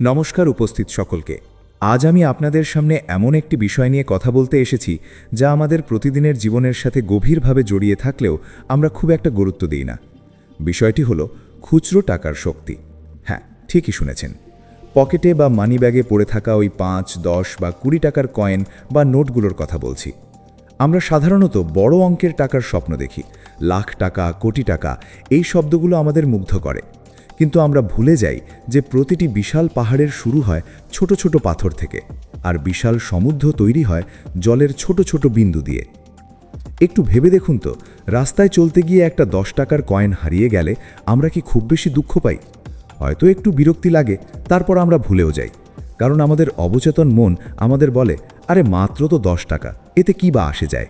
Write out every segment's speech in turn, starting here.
নমস্কার উপস্থিত সকলকে। আজ আমি আপনাদের সামনে এমন একটি বিষয় নিয়ে কথা বলতে এসেছি যা আমাদের প্রতিদিনের জীবনের সাথে গভীরভাবে জড়িয়ে থাকলেও আমরা খুব একটা গুরুত্ব দিই না। বিষয়টি হলো খুচরো টাকার শক্তি। হ্যাঁ, ঠিকই শুনেছেন। পকেটে বা মানিব্যাগে পড়ে থাকা ওই ৫, ১০ বা ২০ টাকার কয়েন বা নোটগুলোর কথা বলছি। আমরা সাধারণত বড় অঙ্কের টাকার স্বপ্ন দেখি, লাখ টাকা, কোটি টাকা, এই শব্দগুলো আমাদের মুগ্ধ করে। কিন্তু আমরা ভুলে যাই যে প্রতিটি বিশাল পাহাড়ের শুরু হয় ছোট ছোট পাথর থেকে, আর বিশাল সমুদ্র তৈরি হয় জলের ছোট ছোট বিন্দু দিয়ে। একটু ভেবে দেখুন তো, রাস্তায় চলতে গিয়ে একটা ১০ টাকার কয়েন হারিয়ে গেলে আমরা কি খুব বেশি দুঃখ পাই? হয়তো একটু বিরক্তি লাগে, তারপর আমরা ভুলেও যাই, কারণ আমাদের অবচেতন মন আমাদের বলে, আরে মাত্র তো ১০ টাকা, এতে কী বা আসে যায়।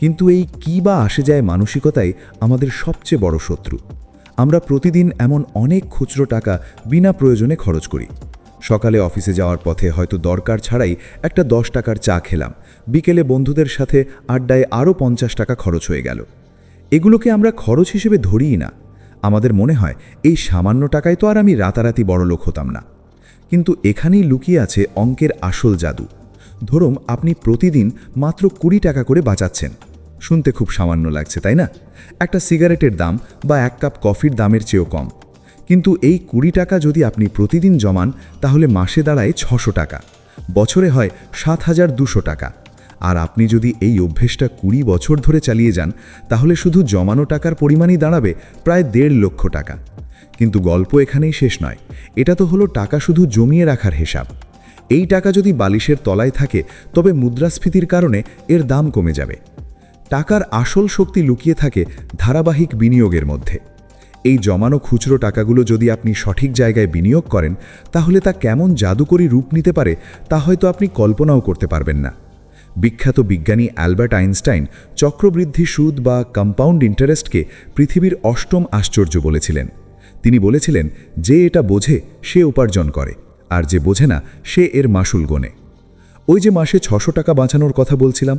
কিন্তু এই কী বা আসে যায় মানসিকতাই আমাদের সবচেয়ে বড় শত্রু। আমরা প্রতিদিন এমন অনেক খুচরো টাকা বিনা প্রয়োজনে খরচ করি। সকালে অফিসে যাওয়ার পথে হয়তো দরকার ছাড়াই একটা ১০ টাকার চা খেলাম, বিকেলে বন্ধুদের সাথে আড্ডায় আরও ৫০ টাকা খরচ হয়ে গেল। এগুলোকে আমরা খরচ হিসেবে ধরিই না। আমাদের মনে হয় এই সামান্য টাকায় তো আর আমি রাতারাতি বড়লোক হতাম না। কিন্তু এখানেই লুকিয়ে আছে অঙ্কের আসল জাদু। ধরুন আপনি প্রতিদিন মাত্র ২০ টাকা করে বাঁচাচ্ছেন। শুনতে খুব সামান্য লাগছে, তাই না? একটা সিগারেটের দাম বা ১ কাপ কফির দামের চেয়েও কম। কিন্তু এই ২০ টাকা যদি আপনি প্রতিদিন জমান, তাহলে মাসে দাঁড়ায় ৬০০ টাকা, বছরে হয় ৭,২০০ টাকা। আর আপনি যদি এই অভ্যেসটা ২০ বছর ধরে চালিয়ে যান, তাহলে শুধু জমানো টাকার পরিমাণই দাঁড়াবে প্রায় ১.৫ লক্ষ টাকা। কিন্তু গল্প এখানেই শেষ নয়। এটা তো হলো টাকা শুধু জমিয়ে রাখার হিসাব। এই টাকা যদি বালিশের তলায় থাকে, তবে মুদ্রাস্ফীতির কারণে এর দাম কমে যাবে। টাকার আসল শক্তি লুকিয়ে থাকে ধারাবাহিক বিনিয়োগের মধ্যে। এই জমানো খুচরো টাকাগুলো যদি আপনি সঠিক জায়গায় বিনিয়োগ করেন, তাহলে তা কেমন জাদুকরী রূপ নিতে পারে তা হয়তো আপনি কল্পনাও করতে পারবেন না। বিখ্যাত বিজ্ঞানী অ্যালবার্ট আইনস্টাইন চক্রবৃদ্ধি সুদ বা কম্পাউন্ড ইন্টারেস্টকে পৃথিবীর অষ্টম আশ্চর্য বলেছিলেন। তিনি বলেছিলেন, যে এটা বোঝে সে উপার্জন করে, আর যে বোঝে না সে এর মাসুল গোনে। ওই যে মাসে ৬০০ টাকা বাঁচানোর কথা বলছিলাম,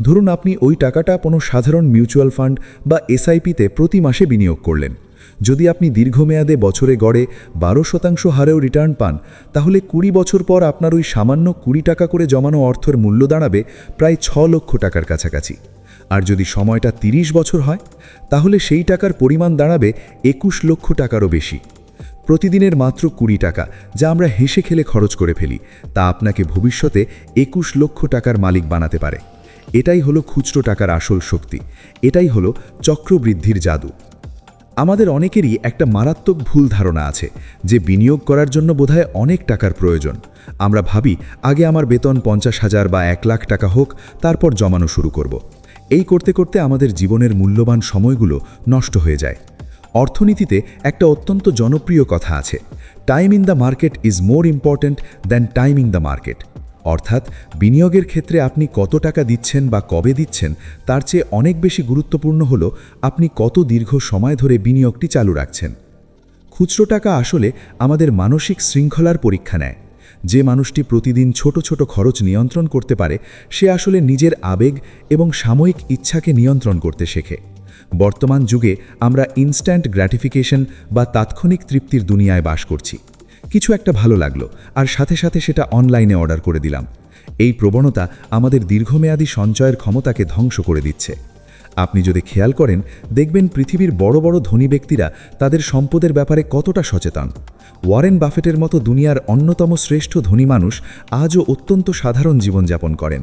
ধরুন আপনি ওই টাকাটা কোনো সাধারণ মিউচুয়াল ফান্ড বা এসআইপিতে প্রতি মাসে বিনিয়োগ করলেন। যদি আপনি দীর্ঘমেয়াদে বছরে গড়ে ১২% হারেও রিটার্ন পান, তাহলে ২০ বছর পর আপনার ওই সামান্য ২০ টাকা করে জমানো অর্থের মূল্য দাঁড়াবে প্রায় ৬ লক্ষ টাকার কাছাকাছি। আর যদি সময়টা ৩০ বছর হয়, তাহলে সেই টাকার পরিমাণ দাঁড়াবে ২১ লক্ষ টাকারও বেশি। প্রতিদিনের মাত্র ২০ টাকা যা আমরা হেসে খেলে খরচ করে ফেলি, তা আপনাকে ভবিষ্যতে ২১ লক্ষ টাকার মালিক বানাতে পারে। এটাই হলো খুচরো টাকার আসল শক্তি। এটাই হলো চক্রবৃদ্ধির জাদু। আমাদের অনেকেরই একটা মারাত্মক ভুল ধারণা আছে যে বিনিয়োগ করার জন্য বোধহয় অনেক টাকার প্রয়োজন। আমরা ভাবি, আগে আমার বেতন ৫০,০০০ বা ১ লাখ টাকা হোক, তারপর জমানো শুরু করব। এই করতে করতে আমাদের জীবনের মূল্যবান সময়গুলো নষ্ট হয়ে যায়। অর্থনীতিতে একটা অত্যন্ত জনপ্রিয় কথা আছে, time in the market is more important than timing the market. অর্থাৎ বিনিয়োগের ক্ষেত্রে আপনি কত টাকা দিচ্ছেন বা কবে দিচ্ছেন, তার চেয়ে অনেক বেশি গুরুত্বপূর্ণ হলো আপনি কত দীর্ঘ সময় ধরে বিনিয়োগটি চালু রাখছেন। খুচরো টাকা আসলে আমাদের মানসিক শৃঙ্খলার পরীক্ষা নেয়। যে মানুষটি প্রতিদিন ছোট ছোট খরচ নিয়ন্ত্রণ করতে পারে, সে আসলে নিজের আবেগ এবং সাময়িক ইচ্ছাকে নিয়ন্ত্রণ করতে শেখে। বর্তমান যুগে আমরা ইনস্ট্যান্ট গ্র্যাটিফিকেশন বা তাৎক্ষণিক তৃপ্তির দুনিয়ায় বাস করছি। কিছু একটা ভালো লাগলো আর সাথে সাথে সেটা অনলাইনে অর্ডার করে দিলাম। এই প্রবণতা আমাদের দীর্ঘমেয়াদী সঞ্চয়ের ক্ষমতাকে ধ্বংস করে দিচ্ছে। আপনি যদি খেয়াল করেন, দেখবেন পৃথিবীর বড় বড় ধনী ব্যক্তিরা তাদের সম্পদের ব্যাপারে কতটা সচেতন। ওয়ারেন বাফেটের মতো দুনিয়ার অন্যতম শ্রেষ্ঠ ধনী মানুষ আজও অত্যন্ত সাধারণ জীবনযাপন করেন।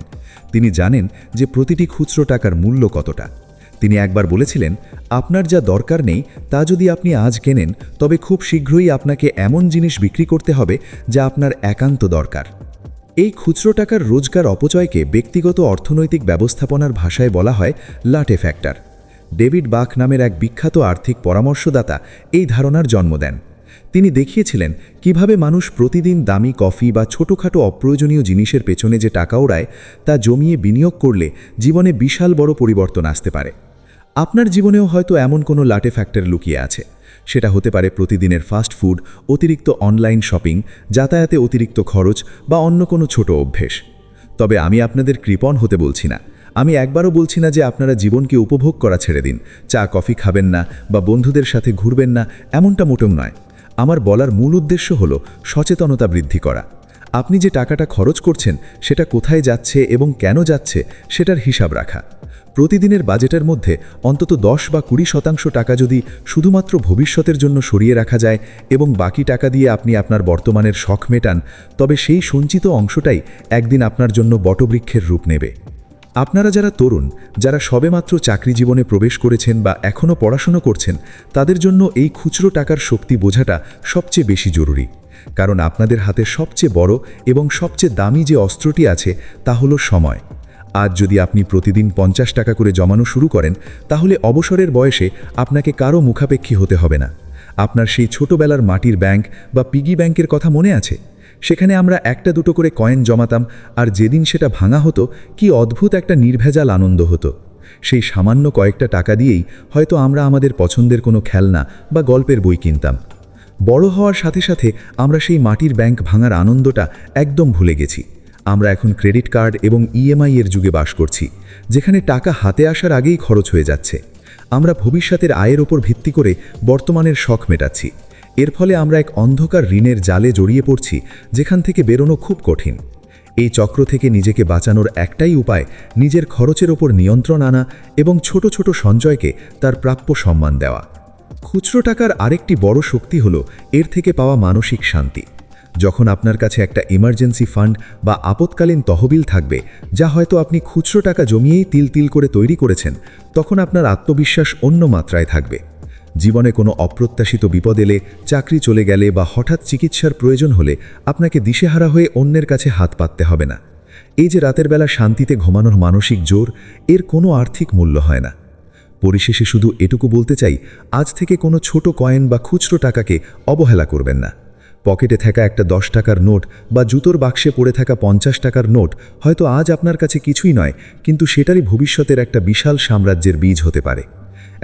তিনি জানেন যে প্রতিটি খুচরো টাকার মূল্য কতটা। তিনি একবার বলেছিলেন, আপনার যা দরকার নেই তা যদি আপনি আজ কেনেন, তবে খুব শীঘ্রই আপনাকে এমন জিনিস বিক্রি করতে হবে যা আপনার একান্ত দরকার। এই খুচরো টাকার রোজগার অপচয়কে ব্যক্তিগত অর্থনৈতিক ব্যবস্থাপনার ভাষায় বলা হয় লাটে ফ্যাক্টর। ডেভিড বাক নামের এক বিখ্যাত আর্থিক পরামর্শদাতা এই ধারণার জন্ম দেন। তিনি দেখিয়েছিলেন কিভাবে মানুষ প্রতিদিন দামি কফি বা ছোটোখাটো অপ্রয়োজনীয় জিনিসের পেছনে যে টাকা ওড়ায়, তা জমিয়ে বিনিয়োগ করলে জীবনে বিশাল বড় পরিবর্তন আসতে পারে। আপনার জীবনেও হয়তো এমন কোনো লাটে ফ্যাক্টর লুকিয়ে আছে। সেটা হতে পারে প্রতিদিনের ফাস্ট ফুড, অতিরিক্ত অনলাইন শপিং, যাতায়াতে অতিরিক্ত খরচ বা অন্য কোনো ছোট অভ্যেস। তবে আমি আপনাদের কৃপণ হতে বলছি না। আমি একবারও বলছি না যে আপনারা জীবনকে উপভোগ করা ছেড়ে দিন, চা কফি খাবেন না বা বন্ধুদের সাথে ঘুরবেন না, এমনটা মোটেও নয়। আমার বলার মূল উদ্দেশ্য হল সচেতনতা বৃদ্ধি করা। আপনি যে টাকাটা খরচ করছেন সেটা কোথায় যাচ্ছে এবং কেন যাচ্ছে সেটার হিসাব রাখা। প্রতিদিনের বাজেটের মধ্যে অন্তত 10 বা 20% টাকা যদি শুধুমাত্র ভবিষ্যতের জন্য সরিয়ে রাখা যায় এবং বাকি টাকা দিয়ে আপনি আপনার বর্তমানের শখ মেটান, তবে সেই সঞ্চিত অংশটাই একদিন আপনার জন্য বটবৃক্ষের রূপ নেবে। আপনারা যারা তরুণ, যারা সবেমাত্র চাকরি জীবনে প্রবেশ করেছেন বা এখনও পড়াশোনা করছেন, তাদের জন্য এই খুচরো টাকার শক্তি বোঝাটা সবচেয়ে বেশি জরুরি। কারণ আপনাদের হাতে সবচেয়ে বড় এবং সবচেয়ে দামি যে অস্ত্রটি আছে তা হলো সময়। আজ যদি আপনি প্রতিদিন 50 টাকা করে জমানো শুরু করেন, তাহলে অবসরের বয়সে আপনাকে কারো মুখাপেক্ষী হতে হবে না। আপনার সেই ছোটবেলার মাটির ব্যাংক বা পিগি ব্যাংকের কথা মনে আছে? সেখানে আমরা একটা দুটো করে কয়েন জমাতাম, আর যেদিন সেটা ভাঙা হতো, কি অদ্ভুত একটা নির্ভেজাল আনন্দ হতো। সেই সামান্য কয়েকটা টাকা দিয়েই হয়তো আমরা আমাদের পছন্দের কোনো খেলনা বা গল্পের বই কিনতাম। বড় হওয়ার সাথে সাথে আমরা সেই মাটির ব্যাংক ভাঙার আনন্দটা একদম ভুলে গেছি। আমরা এখন ক্রেডিট কার্ড এবং ইএমআই এর যুগে বাস করছি, যেখানে টাকা হাতে আসার আগেই খরচ হয়ে যাচ্ছে। আমরা ভবিষ্যতের আয়ের ওপর ভিত্তি করে বর্তমানের শখ মেটাচ্ছি। এর ফলে আমরা এক অন্ধকার ঋণের জালে জড়িয়ে পড়ছি, যেখান থেকে বেরোনো খুব কঠিন। এই চক্র থেকে নিজেকে বাঁচানোর একটাই উপায় নিজের খরচের ওপর নিয়ন্ত্রণ আনা এবং ছোট ছোট সঞ্চয়কে তার প্রাপ্য সম্মান দেওয়া। খুচরো টাকার আরেকটি বড় শক্তি হলো এর থেকে পাওয়া মানসিক শান্তি। যখন আপনার কাছে একটা ইমার্জেন্সি ফান্ড বা আপৎকালীন তহবিল থাকবে, যা হয়তো আপনি খুচরো টাকা জমিয়েই তিল তিল করে তৈরি করেছেন, তখন আপনার আত্মবিশ্বাস অন্য মাত্রায় থাকবে। জীবনে কোনো অপ্রত্যাশিত বিপদ এলে, চাকরি চলে গেলে বা হঠাৎ চিকিৎসার প্রয়োজন হলে আপনাকে দিশেহারা হয়ে অন্যের কাছে হাত পাততে হবে না। এই যে রাতের বেলা শান্তিতে ঘুমানোর মানসিক জোর, এর কোনো আর্থিক মূল্য হয় না। পরিশেষে শুধু এটুকু বলতে চাই, আজ থেকে কোনো ছোট কয়েন বা খুচরো টাকাকে অবহেলা করবেন না। পকেটে থাকা একটা 10 টাকার নোট বা জুতোর বাক্সে পড়ে থাকা 50 টাকার নোট হয়তো আজ আপনার কাছে কিছুই নয়, কিন্তু সেটারই ভবিষ্যতের একটা বিশাল সাম্রাজ্যের বীজ হতে পারে।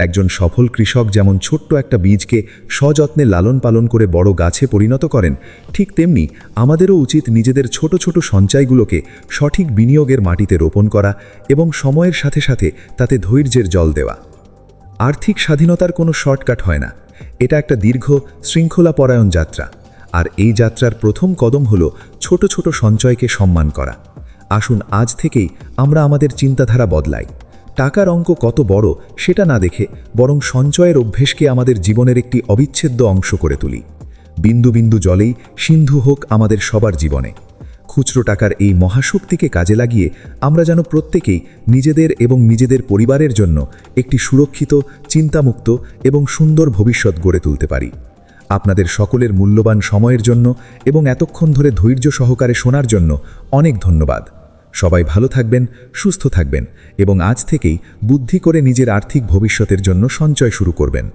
একজন সফল কৃষক যেমন ছোট্ট একটা বীজকে সযত্নে লালন পালন করে বড় গাছে পরিণত করেন, ঠিক তেমনি আমাদেরও উচিত নিজেদের ছোট ছোট সঞ্চয়গুলোকে সঠিক বিনিয়োগের মাটিতে রোপণ করা এবং সময়ের সাথে সাথে তাতে ধৈর্যের জল দেওয়া। আর্থিক স্বাধীনতার কোনো শর্টকাট হয় না, এটা একটা দীর্ঘ শৃঙ্খলাপরায়ণ যাত্রা। আর এই যাত্রার প্রথম কদম হলো ছোট ছোট সঞ্চয়কে সম্মান করা। আসুন আজ থেকেই আমরা আমাদের চিন্তাধারা বদলাই। টাকার অঙ্ক কত বড় সেটা না দেখে বরং সঞ্চয়ের অভ্যেসকে আমাদের জীবনের একটি অবিচ্ছেদ্য অংশ করে তুলি। বিন্দু বিন্দু জলেই সিন্ধু হোক আমাদের সবার জীবনে। খুচরো টাকার এই মহাশক্তিকে কাজে লাগিয়ে আমরা যেন প্রত্যেকেই নিজেদের এবং নিজেদের পরিবারের জন্য একটি সুরক্ষিত, চিন্তামুক্ত এবং সুন্দর ভবিষ্যৎ গড়ে তুলতে পারি। আপনাদের সকলের মূল্যবান সময়ের জন্য এবং এতক্ষণ ধরে ধৈর্য সহকারে শোনার জন্য অনেক ধন্যবাদ। সবাই ভালো থাকবেন, সুস্থ থাকবেন এবং আজ থেকেই বুদ্ধি করে নিজের আর্থিক ভবিষ্যতের জন্য সঞ্চয় শুরু করবেন।